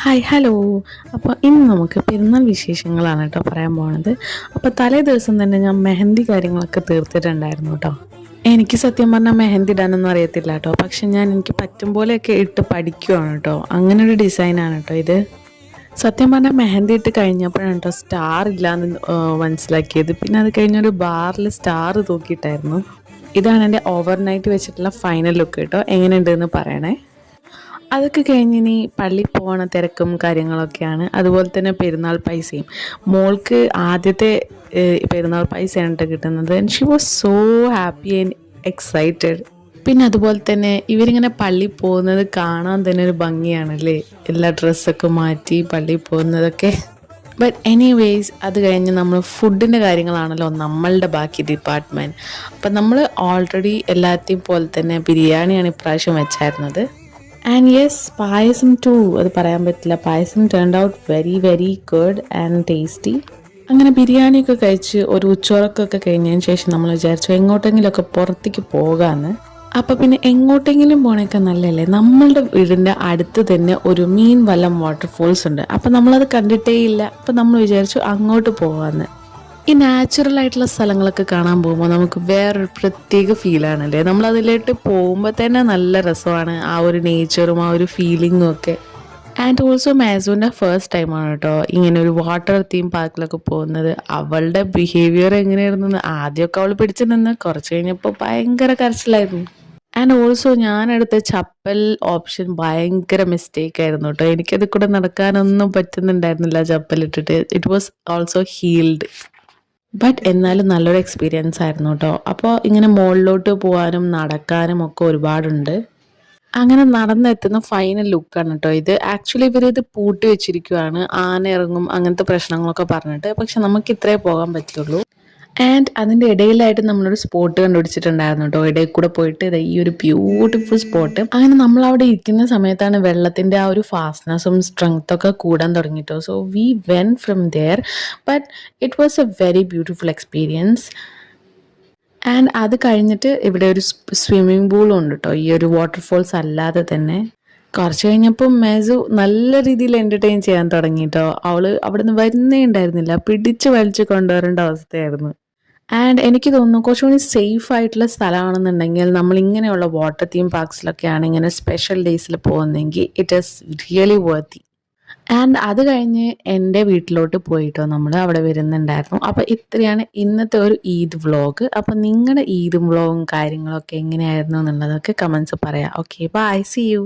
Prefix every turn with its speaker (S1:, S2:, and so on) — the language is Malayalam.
S1: Hi hello. അപ്പോൾ ഇന്ന് നമുക്ക് പെരുന്നാൾ വിശേഷങ്ങളാണ് കേട്ടോ പറയാൻ പോകുന്നത്. അപ്പോൾ തലേ ദിവസം തന്നെ ഞാൻ മെഹന്തി കാര്യങ്ങളൊക്കെ തീർത്തിട്ടുണ്ടായിരുന്നു കേട്ടോ. എനിക്ക് സത്യം പറഞ്ഞാൽ മെഹന്തി ഇടാനൊന്നും അറിയത്തില്ല കേട്ടോ, പക്ഷെ എനിക്ക് പറ്റും പോലെയൊക്കെ ഇട്ട് പഠിക്കുവാണ് കേട്ടോ. അങ്ങനെ ഒരു ഡിസൈനാണ് കേട്ടോ ഇത്. സത്യം പറഞ്ഞാൽ മെഹന്തി ഇട്ട് കഴിഞ്ഞപ്പോഴാണ് കേട്ടോ സ്റ്റാർ ഇല്ലാന്ന് മനസ്സിലാക്കിയത്. പിന്നെ അത് കഴിഞ്ഞൊരു ബാറിൽ സ്റ്റാർ തൂക്കിയിട്ടായിരുന്നു. ഇതാണ് എൻ്റെ ഓവർനൈറ്റ് വെച്ചിട്ടുള്ള ഫൈനൽ ലുക്ക് കേട്ടോ. എങ്ങനെയുണ്ടെന്ന് പറയണേ. അതൊക്കെ കഴിഞ്ഞ് ഇനി പള്ളിയിൽ പോകണ തിരക്കും കാര്യങ്ങളൊക്കെയാണ്. അതുപോലെ തന്നെ പെരുന്നാൾ പൈസയും മോൾക്ക് ആദ്യത്തെ പെരുന്നാൾ പൈസയാണ് കേട്ടോ കിട്ടുന്നത്. And she was so happy and excited. പിന്നെ അതുപോലെ തന്നെ ഇവരിങ്ങനെ പള്ളിയിൽ പോകുന്നത് കാണാൻ തന്നെ ഒരു ഭംഗിയാണല്ലേ, എല്ലാ ഡ്രസ്സൊക്കെ മാറ്റി പള്ളിയിൽ പോകുന്നതൊക്കെ. ബട്ട് എനിവേയ്സ് അത് കഴിഞ്ഞ് നമ്മൾ ഫുഡിൻ്റെ കാര്യങ്ങളാണല്ലോ നമ്മളുടെ ബാക്കി ഡിപ്പാർട്ട്മെൻറ്റ്. അപ്പം നമ്മൾ ഓൾറെഡി എല്ലാത്തെയും പോലെ തന്നെ ബിരിയാണിയാണ് ഇപ്രാവശ്യം വെച്ചായിരുന്നത്. ആൻഡ് യെസ്, പായസം ടു, അത് പറയാൻ പറ്റില്ല. പായസം turned out very very good and tasty. അങ്ങനെ ബിരിയാണിയൊക്കെ കഴിച്ച് ഒരു ഉച്ചോറക്കൊക്കെ കഴിഞ്ഞതിന് ശേഷം നമ്മൾ വിചാരിച്ചു എങ്ങോട്ടെങ്കിലുമൊക്കെ പുറത്തേക്ക് പോകാമെന്ന്. അപ്പോൾ പിന്നെ എങ്ങോട്ടെങ്കിലും പോകണേക്കെ നല്ലതല്ലേ. നമ്മളുടെ വീടിൻ്റെ അടുത്ത് തന്നെ ഒരു മീൻ വല്ലം വാട്ടർഫോൾസ് ഉണ്ട്. അപ്പോൾ നമ്മളത് കണ്ടിട്ടേ ഇല്ല. അപ്പോൾ നമ്മൾ വിചാരിച്ചു അങ്ങോട്ട് പോകാമെന്ന്. ഈ നാച്ചുറൽ ആയിട്ടുള്ള സ്ഥലങ്ങളൊക്കെ കാണാൻ പോകുമ്പോൾ നമുക്ക് വേറൊരു പ്രത്യേക ഫീലാണല്ലേ. നമ്മളതിലോട്ട് പോകുമ്പോൾ തന്നെ നല്ല രസമാണ്, ആ ഒരു നേച്ചറും ആ ഒരു ഫീലിങ്ങും ഒക്കെ. ആൻഡ് ഓൾസോ മാസുവിൻ്റെ ഫസ്റ്റ് ടൈമാണ് കേട്ടോ ഇങ്ങനെ ഒരു വാട്ടർ തീം പാർക്കിലൊക്കെ പോകുന്നത്. അവളുടെ ബിഹേവിയർ എങ്ങനെയായിരുന്നു, ആദ്യമൊക്കെ അവൾ പിടിച്ചു നിന്ന്, കുറച്ച് കഴിഞ്ഞപ്പോൾ ഭയങ്കര കരച്ചിലായിരുന്നു. ആൻഡ് ഓൾസോ ഞാനെടുത്ത ചപ്പൽ ഓപ്ഷൻ ഭയങ്കര മിസ്റ്റേക്ക് ആയിരുന്നു കേട്ടോ. എനിക്കത് കൂടെ നടക്കാനൊന്നും പറ്റുന്നുണ്ടായിരുന്നില്ല ചപ്പലിട്ടിട്ട്. It was also heeled. But എന്നാലും നല്ലൊരു എക്സ്പീരിയൻസ് ആയിരുന്നു കേട്ടോ. അപ്പോൾ ഇങ്ങനെ മുകളിലോട്ട് പോകാനും നടക്കാനും ഒക്കെ ഒരുപാടുണ്ട്. അങ്ങനെ നടന്നെത്തുന്ന ഫൈനൽ ലുക്കാണ് കേട്ടോ ഇത്. ആക്ച്വലി ഇവരിത് പൂട്ടി വെച്ചിരിക്കുവാണ്, ആന ഇറങ്ങും അങ്ങനത്തെ പ്രശ്നങ്ങളൊക്കെ പറഞ്ഞിട്ട്. പക്ഷെ നമുക്ക് ഇത്രേ പോകാൻ പറ്റുള്ളൂ. ആൻഡ് അതിൻ്റെ ഇടയിലായിട്ട് നമ്മളൊരു സ്പോട്ട് കണ്ടുപിടിച്ചിട്ടുണ്ടായിരുന്നു കേട്ടോ. ഇടയിൽ കൂടെ പോയിട്ട് ഈ ഒരു ബ്യൂട്ടിഫുൾ സ്പോട്ട്. അങ്ങനെ നമ്മൾ അവിടെ ഇരിക്കുന്ന സമയത്താണ് വെള്ളത്തിൻ്റെ ആ ഒരു ഫാസ്റ്റ്നെസ്സും സ്ട്രെങ്ത്തൊക്കെ കൂടാൻ തുടങ്ങിട്ടോ. So we went from there. But it was a very beautiful experience. And അത് കഴിഞ്ഞിട്ട് ഇവിടെ ഒരു സ്വിമ്മിംഗ് പൂളും ഉണ്ട് കേട്ടോ, ഈ ഒരു വാട്ടർഫോൾസ് അല്ലാതെ തന്നെ. കുറച്ച് കഴിഞ്ഞപ്പോൾ മേസു നല്ല രീതിയിൽ എൻ്റർടൈൻ ചെയ്യാൻ തുടങ്ങി കേട്ടോ. അവള് അവിടെ നിന്ന് വരുന്നേ ഉണ്ടായിരുന്നില്ല, പിടിച്ച് വലിച്ച് കൊണ്ടുവരേണ്ട അവസ്ഥയായിരുന്നു. ആൻഡ് എനിക്ക് തോന്നുന്നു കുറച്ചുകൂടി സേഫ് ആയിട്ടുള്ള സ്ഥലമാണെന്നുണ്ടെങ്കിൽ നമ്മൾ ഇങ്ങനെയുള്ള വാട്ടർ തീം പാർക്സിലൊക്കെയാണ് ഇങ്ങനെ സ്പെഷ്യൽ ഡേയ്സിൽ പോകുന്നതെങ്കിൽ it is really worthy. And അത് കഴിഞ്ഞ് എൻ്റെ വീട്ടിലോട്ട് പോയിട്ടോ നമ്മൾ അവിടെ വരുന്നുണ്ടായിരുന്നു. അപ്പോൾ ഇത്രയാണ് ഇന്നത്തെ ഒരു ഈദ് വ്ളോഗ്. അപ്പോൾ നിങ്ങളുടെ ഈദ് വ്ളോഗും കാര്യങ്ങളൊക്കെ എങ്ങനെയായിരുന്നു എന്നുള്ളതൊക്കെ കമൻസ് പറയാം. Okay, bye, see U.